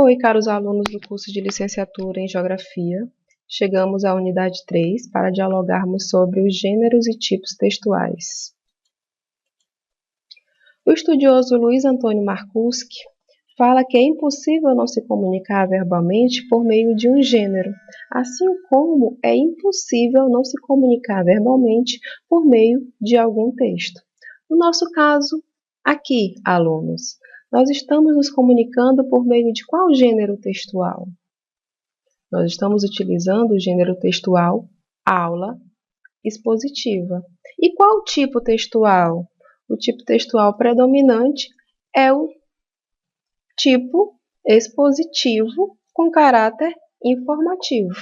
Oi, caros alunos do curso de licenciatura em Geografia. Chegamos à unidade 3 para dialogarmos sobre os gêneros e tipos textuais. O estudioso Luiz Antônio Marcuschi fala que é impossível não se comunicar verbalmente por meio de um gênero, assim como é impossível não se comunicar verbalmente por meio de algum texto. No nosso caso, aqui, alunos, nós estamos nos comunicando por meio de qual gênero textual? Nós estamos utilizando o gênero textual aula expositiva. E qual tipo textual? O tipo textual predominante é o tipo expositivo com caráter informativo.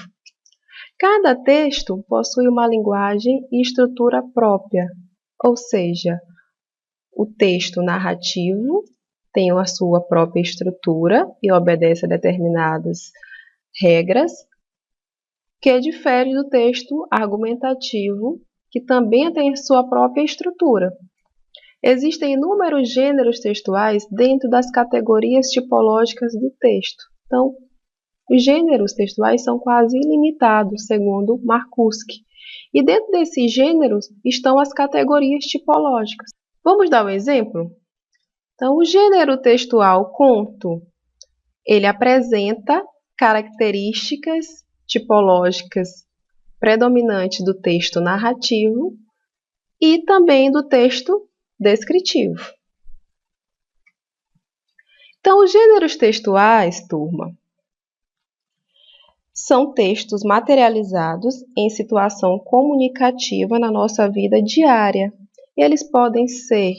Cada texto possui uma linguagem e estrutura própria, ou seja, o texto narrativo tem a sua própria estrutura e obedece a determinadas regras, que difere do texto argumentativo, que também tem sua própria estrutura. Existem inúmeros gêneros textuais dentro das categorias tipológicas do texto. Então, os gêneros textuais são quase ilimitados, segundo Marcuschi. E dentro desses gêneros estão as categorias tipológicas. Vamos dar um exemplo? Então, o gênero textual conto, ele apresenta características tipológicas predominantes do texto narrativo e também do texto descritivo. Então, os gêneros textuais, turma, são textos materializados em situação comunicativa na nossa vida diária. Eles podem ser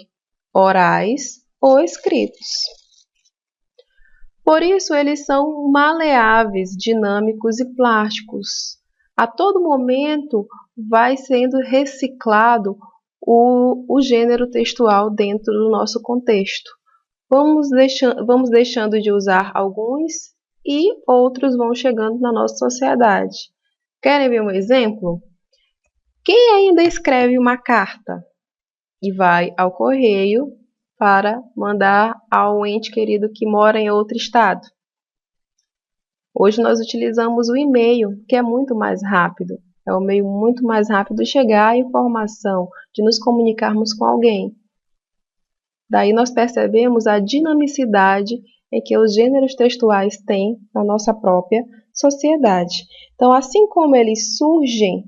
orais ou escritos. Por isso, eles são maleáveis, dinâmicos e plásticos. A todo momento vai sendo reciclado o gênero textual dentro do nosso contexto. Vamos deixando de usar alguns e outros vão chegando na nossa sociedade. Querem ver um exemplo? Quem ainda escreve uma carta e vai ao correio para mandar ao ente querido que mora em outro estado? Hoje nós utilizamos o e-mail, que é muito mais rápido. É o meio muito mais rápido de chegar à informação, de nos comunicarmos com alguém. Daí nós percebemos a dinamicidade em que os gêneros textuais têm na nossa própria sociedade. Então, assim como eles surgem,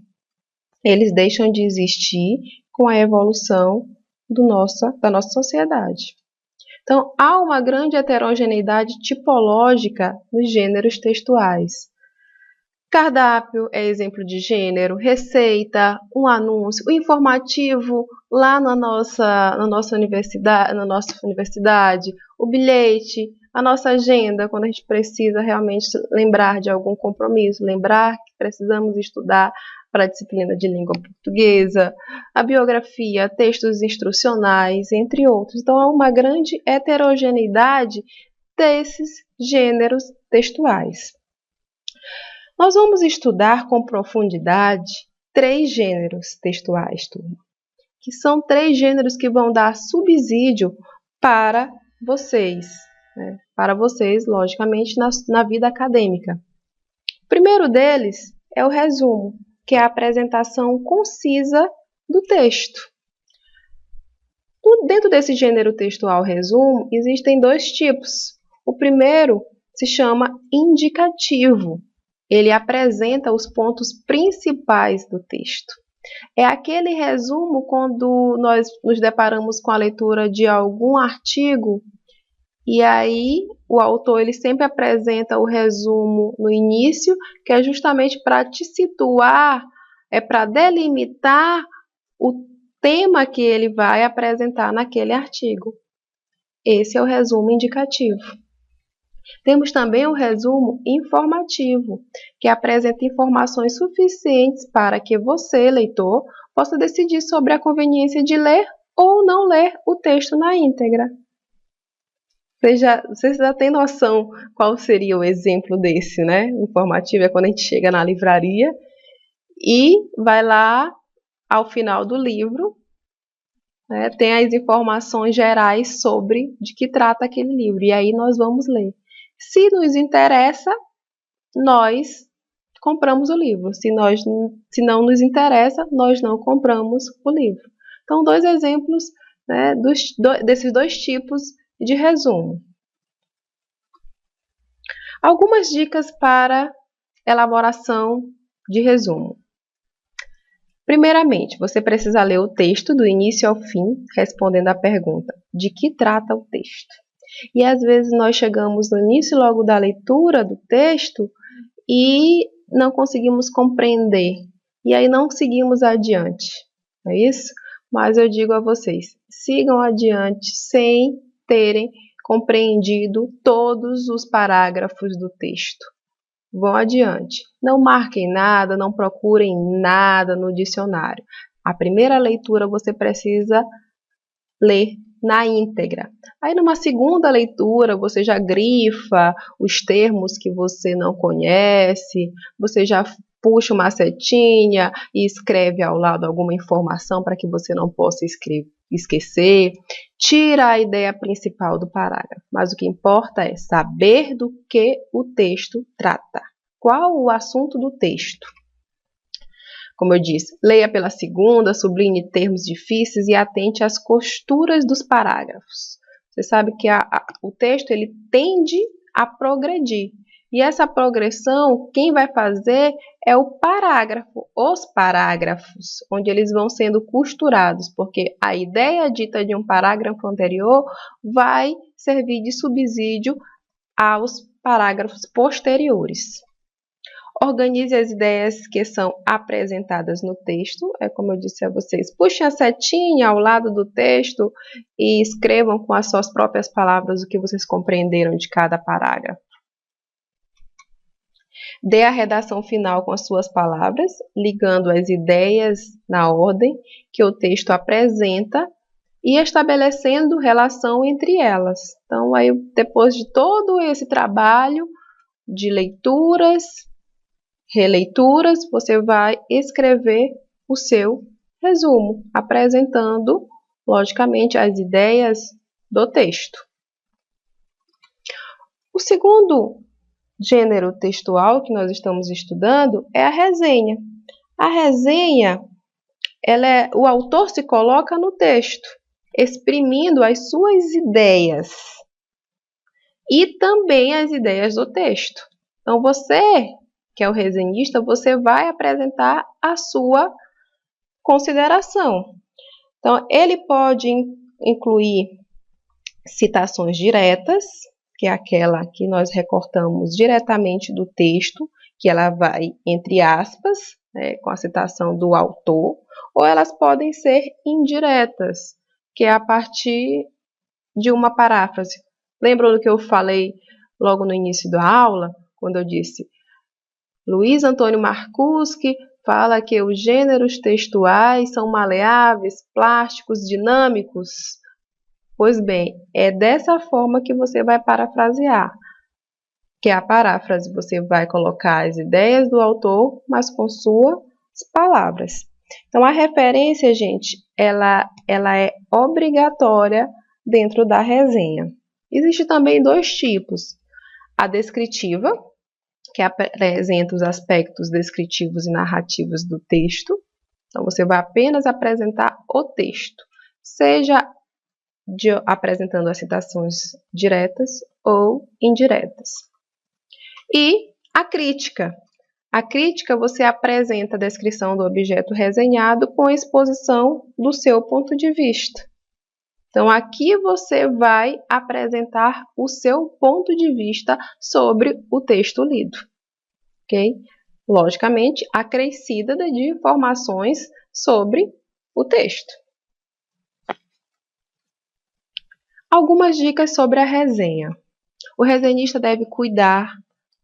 eles deixam de existir com a evolução da nossa sociedade. Então, há uma grande heterogeneidade tipológica nos gêneros textuais. Cardápio é exemplo de gênero, receita, um anúncio, o informativo lá na nossa universidade, o bilhete, a nossa agenda, quando a gente precisa realmente lembrar de algum compromisso, lembrar que precisamos estudar para a disciplina de língua portuguesa, a biografia, textos instrucionais, entre outros. Então, há uma grande heterogeneidade desses gêneros textuais. Nós vamos estudar com profundidade 3 gêneros textuais, turma, que são 3 gêneros que vão dar subsídio para vocês, né? Para vocês, logicamente, na vida acadêmica. O primeiro deles é o resumo, que é a apresentação concisa do texto. Dentro desse gênero textual resumo, existem 2 tipos. O primeiro se chama indicativo. Ele apresenta os pontos principais do texto. É aquele resumo quando nós nos deparamos com a leitura de algum artigo e aí o autor ele sempre apresenta o resumo no início, que é justamente para te situar, para delimitar o tema que ele vai apresentar naquele artigo. Esse é o resumo indicativo. Temos também o resumo informativo, que apresenta informações suficientes para que você, leitor, possa decidir sobre a conveniência de ler ou não ler o texto na íntegra. Você já tem noção qual seria o exemplo desse, né? Informativo é quando a gente chega na livraria e vai lá ao final do livro, né, tem as informações gerais sobre de que trata aquele livro, e aí nós vamos ler. Se nos interessa, nós compramos o livro. Se não nos interessa, nós não compramos o livro. Então, 2 exemplos, né, desses 2 tipos de resumo. Algumas dicas para elaboração de resumo. Primeiramente, você precisa ler o texto do início ao fim, respondendo à pergunta: de que trata o texto? E às vezes nós chegamos no início logo da leitura do texto e não conseguimos compreender, e aí não seguimos adiante, não é isso? Mas eu digo a vocês, sigam adiante sem terem compreendido todos os parágrafos do texto. Vão adiante. Não marquem nada, não procurem nada no dicionário. A primeira leitura você precisa ler na íntegra. Aí numa segunda leitura você já grifa os termos que você não conhece, você já puxa uma setinha e escreve ao lado alguma informação para que você não possa esquecer. Tira a ideia principal do parágrafo, mas o que importa é saber do que o texto trata. Qual o assunto do texto? Como eu disse, leia pela segunda, sublinhe termos difíceis e atente às costuras dos parágrafos. Você sabe que o texto ele tende a progredir. E essa progressão, quem vai fazer é o parágrafo, os parágrafos, onde eles vão sendo costurados, porque a ideia dita de um parágrafo anterior vai servir de subsídio aos parágrafos posteriores. Organize as ideias que são apresentadas no texto, é como eu disse a vocês, puxem a setinha ao lado do texto e escrevam com as suas próprias palavras o que vocês compreenderam de cada parágrafo. Dê a redação final com as suas palavras, ligando as ideias na ordem que o texto apresenta e estabelecendo relação entre elas. Então, aí, depois de todo esse trabalho de leituras, releituras, você vai escrever o seu resumo, apresentando, logicamente, as ideias do texto. O segundo gênero textual que nós estamos estudando é a resenha. A resenha, o autor se coloca no texto, exprimindo as suas ideias e também as ideias do texto. Então, você, que é o resenhista, você vai apresentar a sua consideração. Então, ele pode incluir citações diretas, que é aquela que nós recortamos diretamente do texto, que ela vai entre aspas, né, com a citação do autor, ou elas podem ser indiretas, que é a partir de uma paráfrase. Lembram do que eu falei logo no início da aula, quando eu disse Luiz Antônio Marcuski fala que os gêneros textuais são maleáveis, plásticos, dinâmicos? Pois bem, é dessa forma que você vai parafrasear, que é a paráfrase, você vai colocar as ideias do autor, mas com suas palavras. Então, a referência, gente, ela é obrigatória dentro da resenha. Existem também 2 tipos, a descritiva, que apresenta os aspectos descritivos e narrativos do texto. Então, você vai apenas apresentar o texto, seja apresentando as citações diretas ou indiretas. E a crítica. A crítica, você apresenta a descrição do objeto resenhado com a exposição do seu ponto de vista. Então, aqui você vai apresentar o seu ponto de vista sobre o texto lido, ok? Logicamente, acrescida de informações sobre o texto. Algumas dicas sobre a resenha. O resenhista deve cuidar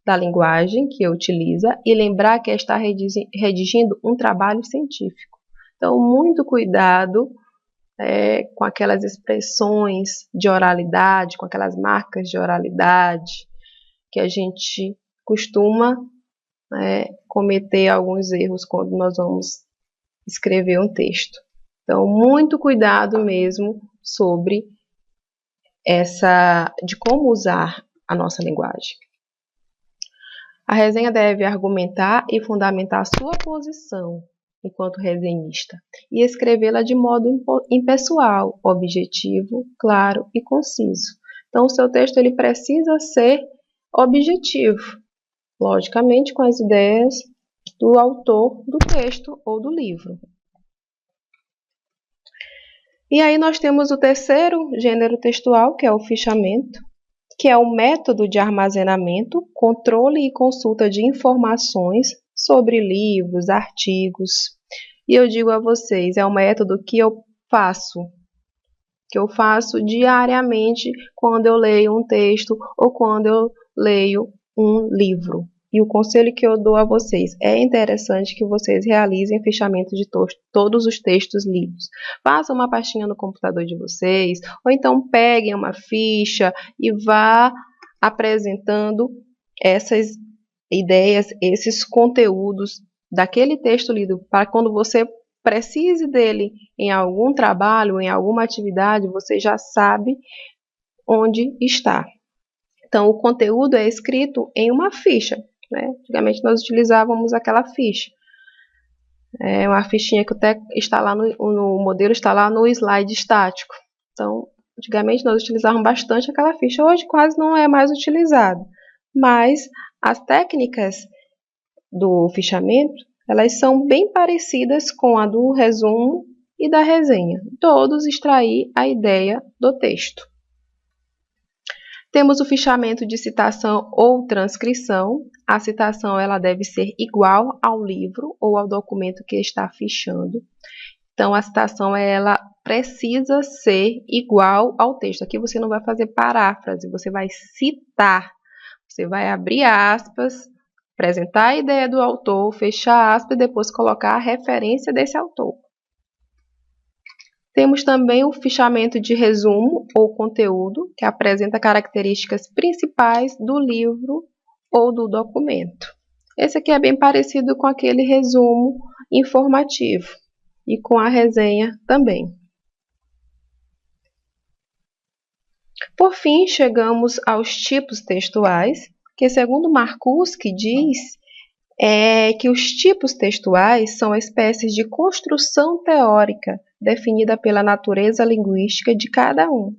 da linguagem que utiliza e lembrar que está redigindo um trabalho científico. Então, muito cuidado com aquelas expressões de oralidade, com aquelas marcas de oralidade, que a gente costuma cometer alguns erros quando nós vamos escrever um texto. Então, muito cuidado mesmo sobre de como usar a nossa linguagem. A resenha deve argumentar e fundamentar sua posição enquanto resenhista e escrevê-la de modo impessoal, objetivo, claro e conciso. Então, o seu texto ele precisa ser objetivo, logicamente com as ideias do autor do texto ou do livro. E aí nós temos o terceiro gênero textual, que é o fichamento, que é um método de armazenamento, controle e consulta de informações sobre livros, artigos. E eu digo a vocês, é um método que eu faço diariamente quando eu leio um texto ou quando eu leio um livro. E o conselho que eu dou a vocês, é interessante que vocês realizem fichamento de todos os textos lidos. Façam uma pastinha no computador de vocês, ou então peguem uma ficha e vá apresentando essas ideias, esses conteúdos daquele texto lido, para quando você precise dele em algum trabalho, em alguma atividade, você já sabe onde está. Então, o conteúdo é escrito em uma ficha. Antigamente nós utilizávamos aquela ficha. É uma fichinha que até está lá no modelo, está lá no slide estático. Então, antigamente nós utilizávamos bastante aquela ficha. Hoje quase não é mais utilizado. Mas as técnicas do fichamento, elas são bem parecidas com a do resumo e da resenha. Todos extrair a ideia do texto. Temos o fichamento de citação ou transcrição. A citação ela deve ser igual ao livro ou ao documento que está fichando. Então, a citação ela precisa ser igual ao texto. Aqui você não vai fazer paráfrase, você vai citar. Você vai abrir aspas, apresentar a ideia do autor, fechar aspas e depois colocar a referência desse autor. Temos também o fichamento de resumo ou conteúdo, que apresenta características principais do livro ou do documento. Esse aqui é bem parecido com aquele resumo informativo e com a resenha também. Por fim, chegamos aos tipos textuais, que segundo Marcuski diz que os tipos textuais são espécies de construção teórica definida pela natureza linguística de cada um.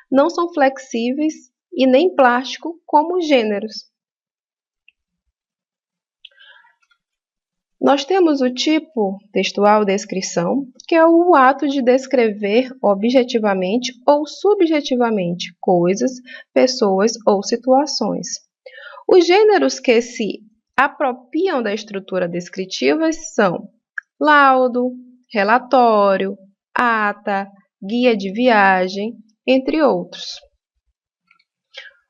Não são flexíveis e nem plástico como os gêneros. Nós temos o tipo textual descrição, que é o ato de descrever objetivamente ou subjetivamente coisas, pessoas ou situações. Os gêneros que se apropriam da estrutura descritiva são laudo, relatório, ata, guia de viagem, entre outros.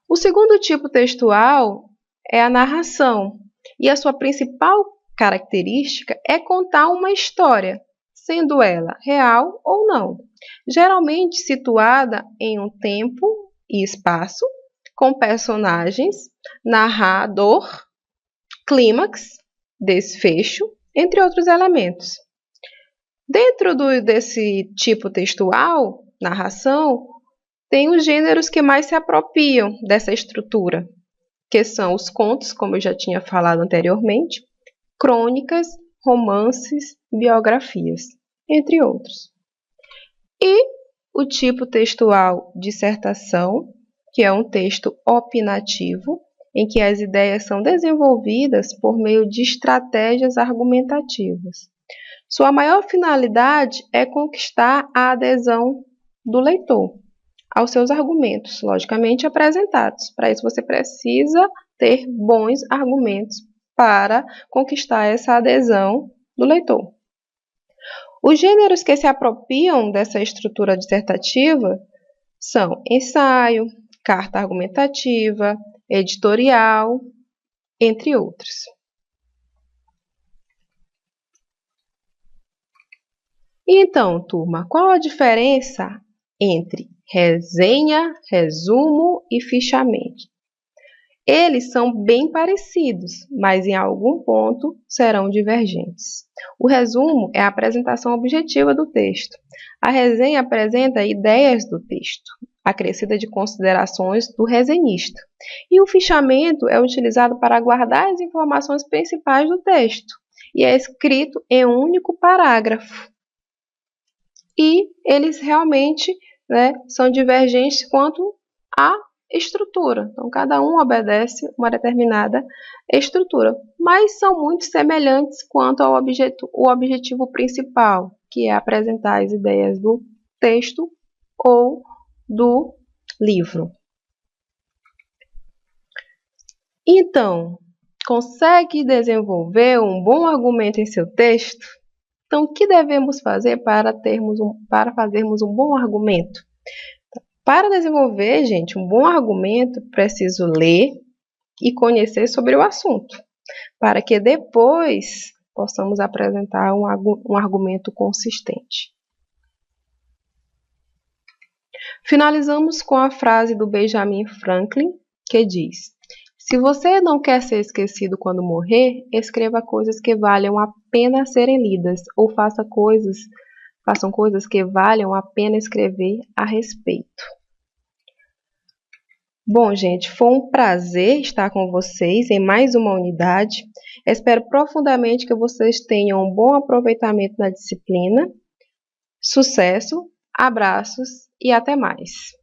O segundo tipo textual é a narração, e a sua principal característica é contar uma história, sendo ela real ou não, geralmente situada em um tempo e espaço, com personagens, narrador, clímax, desfecho, entre outros elementos. Dentro desse tipo textual, narração, tem os gêneros que mais se apropriam dessa estrutura, que são os contos, como eu já tinha falado anteriormente, crônicas, romances, biografias, entre outros. E o tipo textual dissertação, que é um texto opinativo, em que as ideias são desenvolvidas por meio de estratégias argumentativas. Sua maior finalidade é conquistar a adesão do leitor aos seus argumentos, logicamente apresentados. Para isso, você precisa ter bons argumentos para conquistar essa adesão do leitor. Os gêneros que se apropriam dessa estrutura dissertativa são ensaio, carta argumentativa, editorial, entre outros. E então, turma, qual a diferença entre resenha, resumo e fichamento? Eles são bem parecidos, mas em algum ponto serão divergentes. O resumo é a apresentação objetiva do texto. A resenha apresenta ideias do texto. acrescida de considerações do resenhista. E o fichamento é utilizado para guardar as informações principais do texto e é escrito em um único parágrafo. E eles realmente, né, são divergentes quanto à estrutura. Então, cada um obedece uma determinada estrutura, mas são muito semelhantes quanto ao objetivo principal, que é apresentar as ideias do texto ou do livro. Então, consegue desenvolver um bom argumento em seu texto? Então, o que devemos fazer para fazermos um bom argumento? Para desenvolver, gente, um bom argumento, preciso ler e conhecer sobre o assunto, para que depois possamos apresentar um argumento consistente. Finalizamos com a frase do Benjamin Franklin, que diz: se você não quer ser esquecido quando morrer, escreva coisas que valham a pena serem lidas, ou façam coisas que valham a pena escrever a respeito. Bom, gente, foi um prazer estar com vocês em mais uma unidade. Espero profundamente que vocês tenham um bom aproveitamento na disciplina. Sucesso, abraços e até mais!